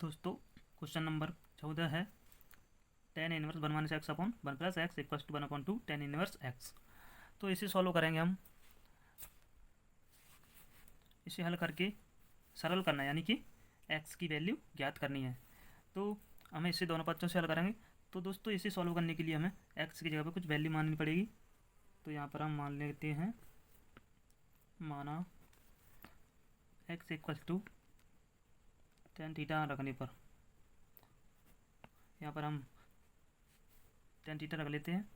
दोस्तों question number 14 है tan inverse one minus x upon one plus x equals to one upon two tan inverse x. तो इसे solve करेंगे हम। इसे हल करके सरल करना है, यानी कि एक्स की वैल्यू ज्ञात करनी है। तो हमें इसे दोनों पक्षों से हल करेंगे। तो दोस्तों इसे सॉल्व करने के लिए हमें एक्स की जगह पर कुछ वैल्यू माननी पड़ेगी। तो यहाँ पर हम मान लेते हैं, माना x equals to tan theta रखने पर, यहाँ पर हम टेन थीटा रख लेते हैं।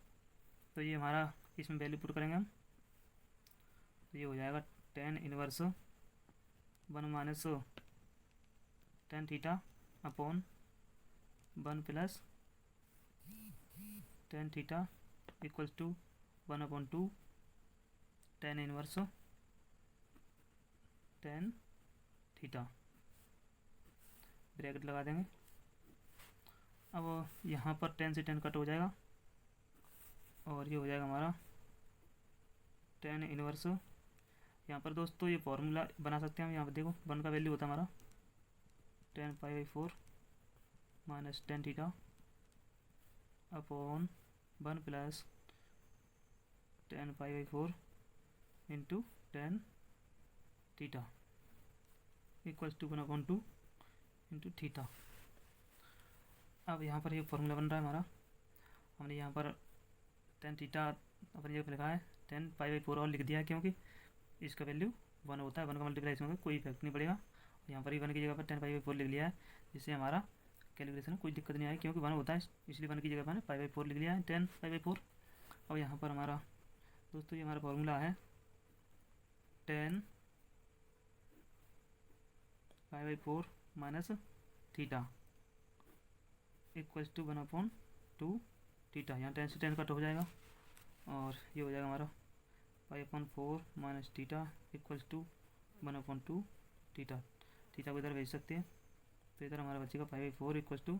तो ये हमारा इसमें वैल्यू पुट करेंगे हम। तो ये हो जाएगा tan inverse one minus tan theta upon one plus tan theta equals to one upon two tan inverse tan theta, bracket लगा देंगे। अब यहाँ पर टेन से टेन कट हो जाएगा और ये हो जाएगा हमारा टेन इनवर्स। यहाँ पर दोस्तों ये फॉर्मूला बना सकते हैं हम। यहाँ पर देखो वन का वैल्यू होता है हमारा tan pi by four minus tan theta upon one plus tan pi by four into tan theta equals to one upon two into theta. अब यहाँ पर ये फॉर्मूला बन रहा है हमारा। हमने यहाँ पर टेन थीटा अपनी जगह पर लिखा है, टेन पाई बाई फोर और लिख दिया है क्योंकि इसका वैल्यू वन होता है। वन का मल्टीप्लाई इसमें कोई इफेक्ट नहीं पड़ेगा। यहाँ पर ही वन की जगह पर टेन पाई बाई फोर लिख लिया है, जिससे हमारा कैलकुलेशन में कोई दिक्कत नहीं आई क्योंकि वन होता है, इसलिए वन की जगह पर पाई बाई फोर लिख लिया है, टेन पाई बाई फोर। और यहाँ पर हमारा दोस्तों ये हमारा फॉर्मूला है tan pi by four minus theta equals to one upon two theta. यहाँ टेन से टेन कट हो जाएगा और ये हो जाएगा हमारा pi upon four minus theta equals to one upon two theta. Theta को इधर भेज सकते हैं, तो इधर हमारा बचेगा pi by four equals to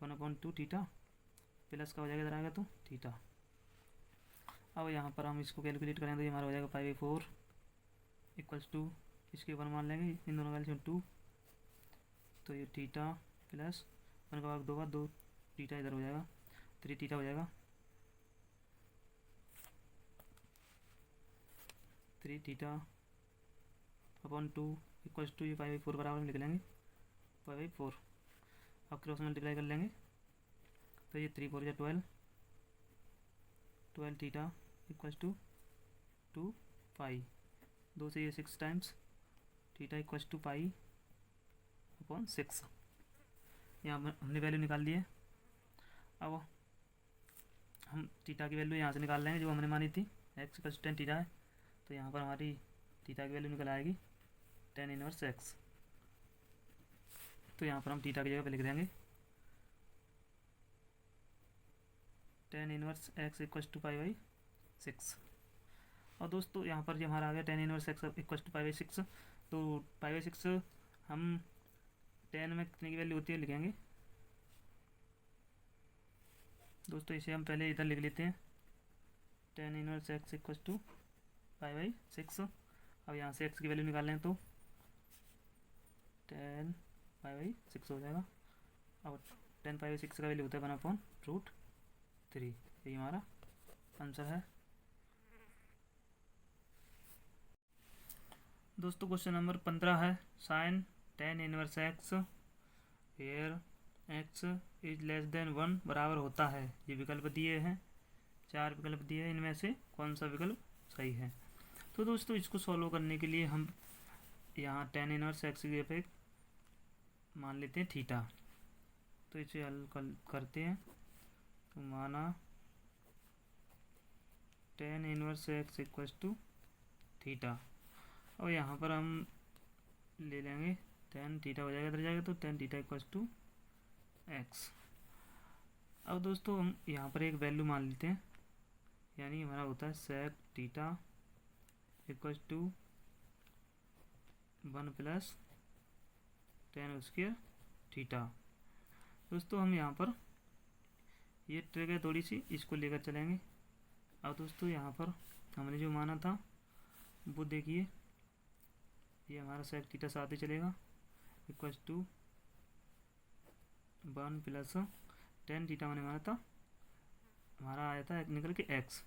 one upon two theta, plus का हो जाएगा इधर आएगा तो थीटा। अब यहाँ पर हम इसको कैलकुलेट करेंगे तो ये हमारा हो जाएगा pi by four equals to, इसके वन मान लेंगे इन दोनों वैल्यू टू, तो ये थीटा प्लस वन का भाग दो बार दो, थीटा इधर हो जाएगा, थ्री थीटा हो जाएगा, three theta upon two equals to ये पाई बाई फोर बराबर लिख लेंगे पाई बाई फोर। अब क्रॉस मल्टीप्लाई कर लेंगे तो ये थ्री फोर या twelve, twelve theta equals to two pi, दो से ये six times theta equals to pi upon six. यहाँ हमने वैल्यू निकाल दी है। अब हम थीटा की वैल्यू यहाँ से निकाल लेंगे जो हमने मानी थी, एक्स इक्वल्स टेन थीटा है, तो यहाँ पर हमारी थीटा की वैल्यू निकल आएगी टेन इनवर्स एक्स। तो यहाँ पर हम थीटा की जगह पे लिख देंगे tan inverse x equals to pi by six. और दोस्तों यहाँ पर जो हमारा आ गया tan inverse x equals to pi by six, तो पाई बाई सिक्स हम टेन में कितने की वैल्यू होती है लिखेंगे दोस्तों। इसे हम पहले इधर लिख लेते हैं tan inverse x equals to pi by six. अब यहाँ से एक्स की वैल्यू निकाल लें तो टेन पाई बाई सिक्स हो जाएगा। अब टेन पाई बाई सिक्स का वैल्यू होता है वन अपॉन रूट थ्री, यही हमारा आंसर है। दोस्तों क्वेश्चन नंबर 15 है sin tan inverse x where x is less than one बराबर होता है। ये विकल्प दिए हैं, चार विकल्प दिए हैं, इनमें से कौन सा विकल्प सही है। तो दोस्तों इसको सॉल्व करने के लिए हम यहाँ टेन इनवर्स एक्स की जगह पे मान लेते हैं थीटा। तो इसे हल करते हैं तो माना tan inverse x equals to theta, और यहाँ पर हम ले लेंगे टेन थीटा हो जाएगा, इधर जाएगा तो tan theta equals to x. अब दोस्तों हम यहाँ पर एक वैल्यू मान लेते हैं, यानी हमारा होता है sec theta equals to one plus tan square theta. दोस्तों हम यहाँ पर ये ट्रिक है थोड़ी सी, इसको लेकर चलेंगे। अब दोस्तों यहाँ पर हमने जो माना था वो देखिए, ये हमारा सेक थीटा साथ ही चलेगा equals to one plus tan theta होने वाला था, हमारा आया था निकल के एक्स,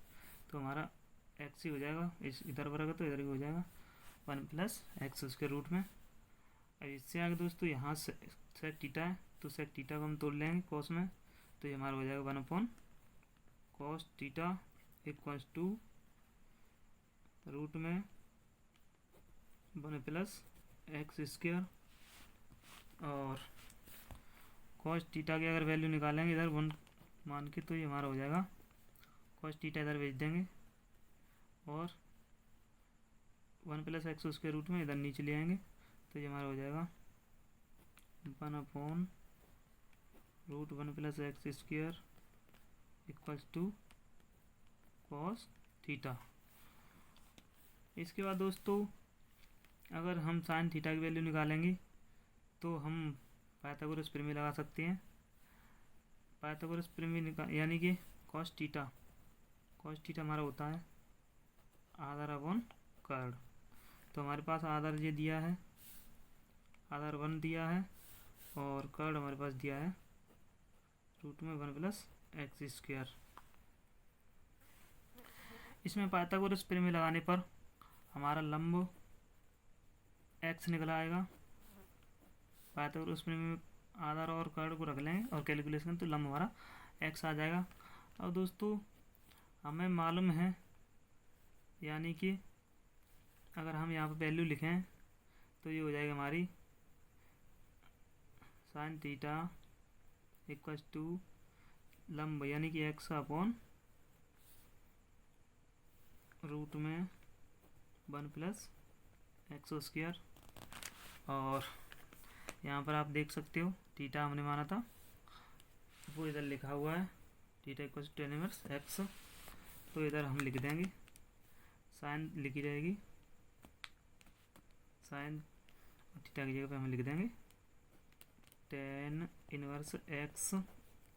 तो हमारा एक्स ही हो जाएगा, इस इधर बराबर तो इधर भी हो जाएगा वन प्लस एक्स उसके रूट में। अब इससे आगे दोस्तों यहाँ से सेक थीटा है, तो सेक थीटा को हम तोड़ लेंगे कॉस में, तो ये हमारा हो जाएगा one upon cos theta equals to root में वन प्लस एक्स स्क्वायर, और कॉस थीटा की अगर वैल्यू निकालेंगे इधर वन मान के, तो ये हमारा हो जाएगा कॉस थीटा इधर भेज देंगे, और वन प्लस एक्स उसके रूट में इधर नीचे ले आएंगे, तो ये हमारा हो जाएगा one upon root one plus x square equals to cos theta. इसके बाद दोस्तों अगर हम साइन थीटा की वैल्यू निकालेंगे तो हम पाइथागोरस प्रमेय लगा सकते हैं। पाइथागोरस प्रमेय यानी कि कॉस थीटा हमारा होता है आधार अपॉन कर्ड, तो हमारे पास आधार ये दिया है, आधार वन दिया है, और कर्ड हमारे पास दिया है रूट में वन प्लस एक्स स्क्वायर। इसमें पाइथागोरस प्रमेय लगाने पर हमारा लंब एक्स निकल आएगा। पाइथागोरस प्रमेय में आधार और कर्ड को रख लेंगे और कैलकुलेशन, तो लंब हमारा एक्स आ जाएगा। अब दोस्तों हमें मालूम है, यानी कि अगर हम यहाँ पर वैल्यू लिखें तो ये हो जाएगा हमारी साइन थीटा इक्वल्स टू लंब यानी कि एक्स अपॉन रूट में वन प्लस एक्स स्क्वायर, और यहाँ पर आप देख सकते हो थीटा हमने माना था वो इधर लिखा हुआ है, theta equals to tan inverse x, तो इधर हम लिख देंगे साइन लिखी जाएगी, साइन थीटा की जगह पे हम लिख देंगे tan inverse x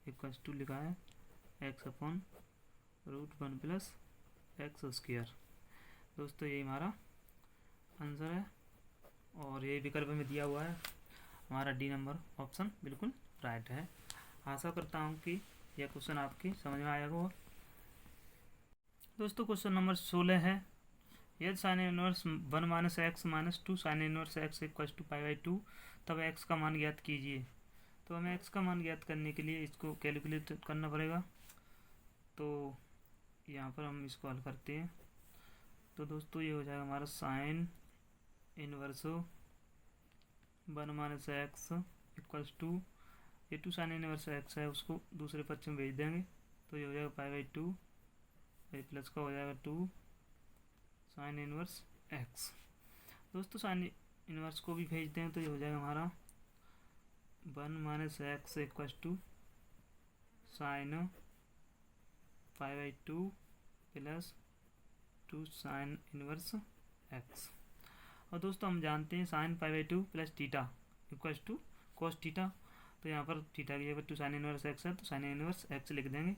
equals to लिखा है x upon root one plus x square. दोस्तों यही हमारा आंसर है, और ये विकल्प में दिया हुआ है, हमारा डी नंबर ऑप्शन बिल्कुल राइट है। आशा करता हूँ कि यह क्वेश्चन आपकी समझ में आया होगा। दोस्तों क्वेश्चन नंबर 16 है, यदि sine inverse one minus x minus two sine inverse x equals to pi by two, तब एक्स का मान ज्ञात कीजिए। तो हमें एक्स का मान ज्ञात करने के लिए इसको कैलकुलेट करना पड़ेगा, तो यहाँ पर हम इसको हल करते हैं। तो दोस्तों ये हो जाएगा हमारा sine inverse one minus x equals to, ये टू साइन इनवर्स एक्स है उसको दूसरे पक्ष में भेज देंगे, तो ये हो जाएगा पाई बाई टू, ये प्लस का हो जाएगा टू साइन इनवर्स एक्स। दोस्तों साइन इनवर्स को भी भेज दें तो ये हो जाएगा हमारा one minus x equals to sine pi by two plus two sine inverse x. और दोस्तों हम जानते हैं sine pi by two plus theta equals to cos theta, तो यहाँ पर थीटा की जगह टू साइन इनवर्स एक्स है तो साइन इनवर्स एक्स लिख देंगे,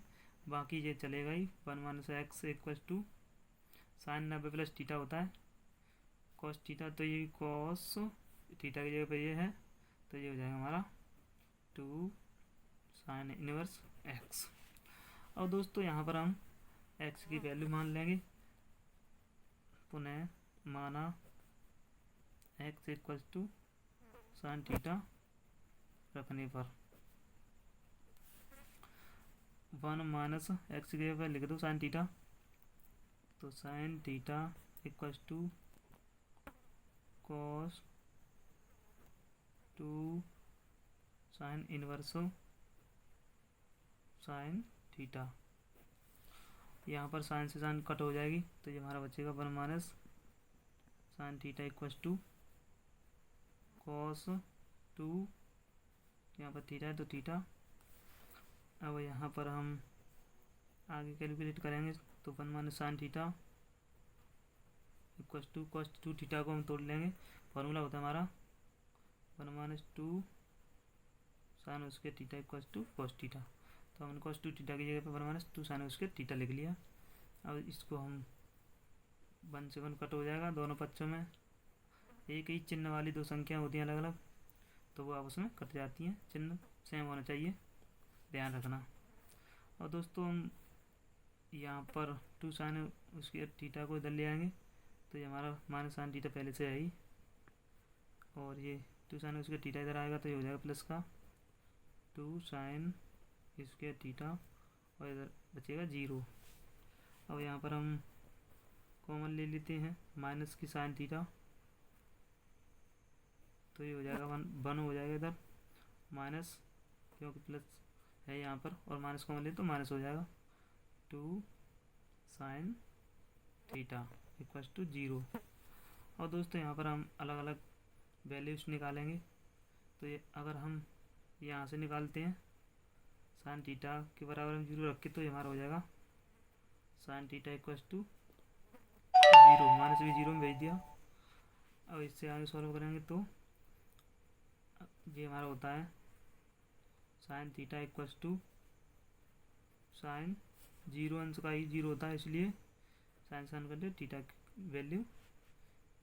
बाकी ये चलेगा ही one minus x equals to sine 90 plus theta होता है कॉस थीटा, तो ये कॉस थीटा की जगह पर ये है, तो ये हो जाएगा हमारा टू साइन इनवर्स एक्स। और दोस्तों यहाँ पर हम एक्स की वैल्यू मान लेंगे, पुनः माना x equals to sine theta रखने पर वन माइनस एक्स की जगह पर लिख दो साइन थीटा, तो sine theta equals to cos two sine inverse sine theta, यहाँ पर साइन से साइन कट हो जाएगी, तो ये हमारा बचेगा one minus sine theta equals to cos two, यहाँ पर थीटा है तो थीटा। अब यहाँ पर हम आगे कैलकुलेट करेंगे, तो one minus sine theta equals to cos two theta को हम तोड़ लेंगे, फार्मूला होता है हमारा वन माइनस टू साइन उसके theta equals to cos theta, तो हमने कॉस टू थीटा की जगह पर वन माइनस टू साइन उसके थीटा लिख लिया। अब इसको हम वन से वन कट हो जाएगा, दोनों पक्षों में एक ही चिन्ह वाली दो संख्या होती हैं अलग अलग, तो वो आपस में कट जाती हैं चिन्ह। सेम होना चाहिए, ध्यान रखना। और दोस्तों हम यहाँ पर 2 साइन उसके थीटा को इधर ले आएंगे, तो ये हमारा माइनस साइन थीटा पहले से है ही, और ये 2 साइन उसके थीटा इधर आएगा तो ये हो जाएगा प्लस का 2 साइन इसके थीटा, और इधर बचेगा 0। अब यहाँ पर हम कॉमन ले लेते हैं माइनस की साइन थीटा, तो ये हो जाएगा 1 हो जाएगा इधर माइनस, क्योंकि प्लस है यहाँ पर, और माइनस कॉमन ले तो माइनस हो जाएगा 2 साइन थीटा इक्वल्स टू 0। और दोस्तों यहाँ पर हम अलग अलग वैल्यूज निकालेंगे, तो ये अगर हम यहाँ से निकालते हैं साइन थीटा के बराबर हम 0 रख के, तो ये हमारा हो जाएगा sine theta equals to 0, minus भी 0 में भेज दिया। अब इससे आगे सॉल्व करेंगे तो ये हमारा होता है sine theta equals to sine 0, अंश का ही 0 होता है, इसलिए साइन साइन करते थीटा की वैल्यू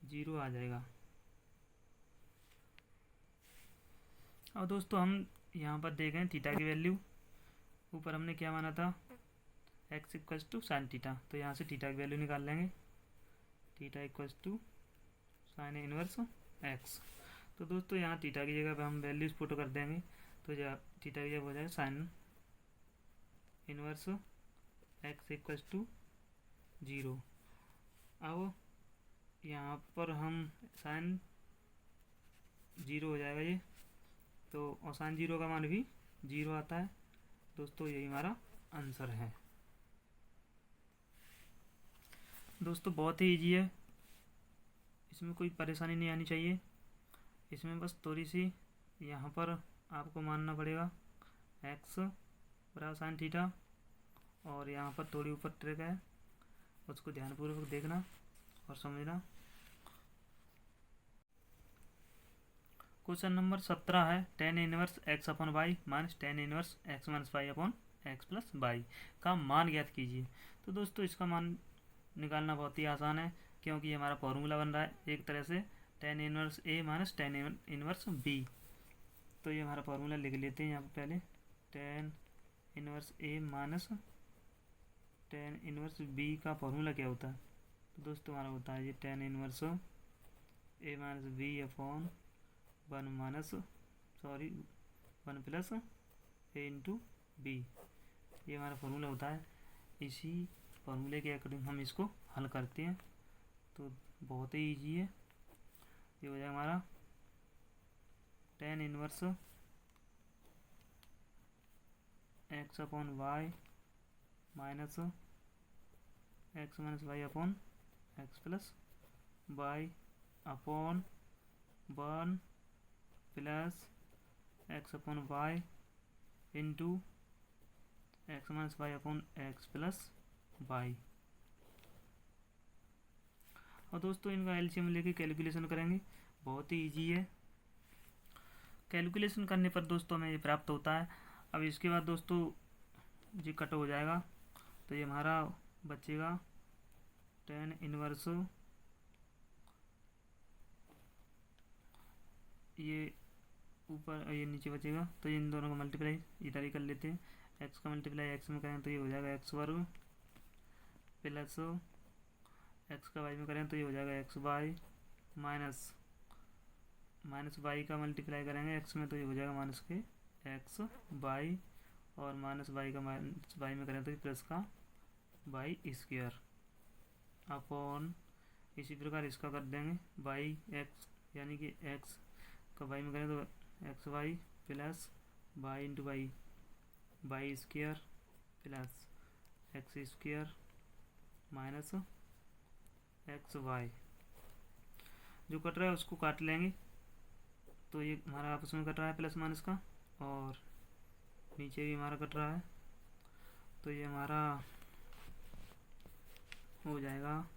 0 आ जाएगा। और दोस्तों हम यहाँ पर देखें थीटा की वैल्यू, ऊपर हमने क्या माना था x equals to sine theta, तो यहाँ से थीटा की वैल्यू निकाल लेंगे, theta equals to sine inverse x। तो दोस्तों यहाँ थीटा की जगह पे हम वैल्यूज पुट कर देंगे, तो थीटा की जगह हो जाएगा sine inverse x equals to 0। अब यहाँ पर हम साइन 0 हो जाएगा ये, तो और साइन 0 का मान भी 0 आता है। दोस्तों यही हमारा आंसर है। दोस्तों बहुत ही इजी है, इसमें कोई परेशानी नहीं आनी चाहिए। इसमें बस थोड़ी सी यहाँ पर आपको मानना पड़ेगा x बराबर साइन थीटा, और यहाँ पर थोड़ी ऊपर ट्रिक है, उसको ध्यानपूर्वक देखना और समझना। क्वेश्चन नंबर 17 है tan inverse x upon y minus tan inverse x minus y upon x plus y का मान ज्ञात कीजिए। तो दोस्तों इसका मान निकालना बहुत ही आसान है, क्योंकि ये हमारा फॉर्मूला बन रहा है एक तरह से tan inverse a minus tan inverse b। तो ये हमारा फॉर्मूला लिख लेते हैं यहाँ पर पहले, tan inverse a minus tan inverse b का फॉर्मूला क्या होता है। तो दोस्तों हमारा होता है ये tan inverse a minus b upon 1 plus a into B, ये हमारा फॉर्मूला होता है। इसी फॉर्मूले के अकॉर्डिंग हम इसको हल करते हैं, तो बहुत ही इजी है। ये हो जाएगा हमारा tan inverse x upon y minus x minus y upon x plus y upon 1 plus x upon y into x minus y upon x plus y. और दोस्तों इनका एलसीएम लेके कैलकुलेशन करेंगे, बहुत ही इजी है। कैलकुलेशन करने पर दोस्तों हमें ये प्राप्त होता है। अब इसके बाद दोस्तों ये कट हो जाएगा, तो ये हमारा बचेगा tan इनवर्स, ये ऊपर ये नीचे बचेगा, तो इन दोनों का मल्टीप्लाई इधर ही कर लेते हैं। x का मल्टीप्लाई x में करें तो ये हो जाएगा x वर्ग, प्लस x का y में करें तो ये हो जाएगा x वाई, माइनस y का मल्टीप्लाई करेंगे x में तो ये हो जाएगा माइनस के x वाई, और माइनस y का माइनस y में करें तो ये प्लस का वाई स्क्वायर अपॉन, इसी प्रकार इसका कर देंगे वाई एक्स, यानी कि x का y में करें तो x y plus y into y square plus x square minus x y. जो कट रहा है उसको काट लेंगे, तो ये हमारा आपस में कट रहा है प्लस माइनस का, और नीचे भी हमारा कट रहा है, तो ये हमारा हो जाएगा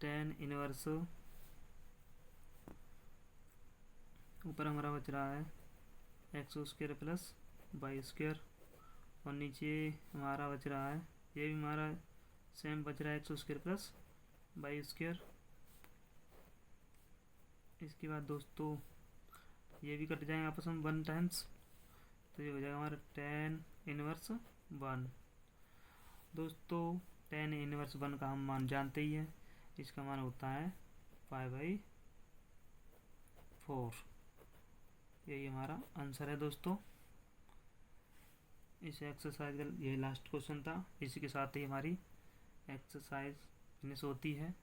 tan इनवर्स, ऊपर हमारा बच रहा है x square plus y square, और नीचे हमारा बच रहा है ये भी हमारा सेम बच रहा है x square plus y square. इसके बाद दोस्तों ये भी कट जाएंगे आपस में 1 टाइम्स, तो ये हो जाएगा हमारा 10⁻1। दोस्तों 10⁻1 का हम मान जानते ही हैं, इसका मान होता है 5/4। यही हमारा आंसर है दोस्तों। इस एक्सरसाइज का यही लास्ट क्वेश्चन था। इसी के साथ ही हमारी एक्सरसाइज फिनिश होती है।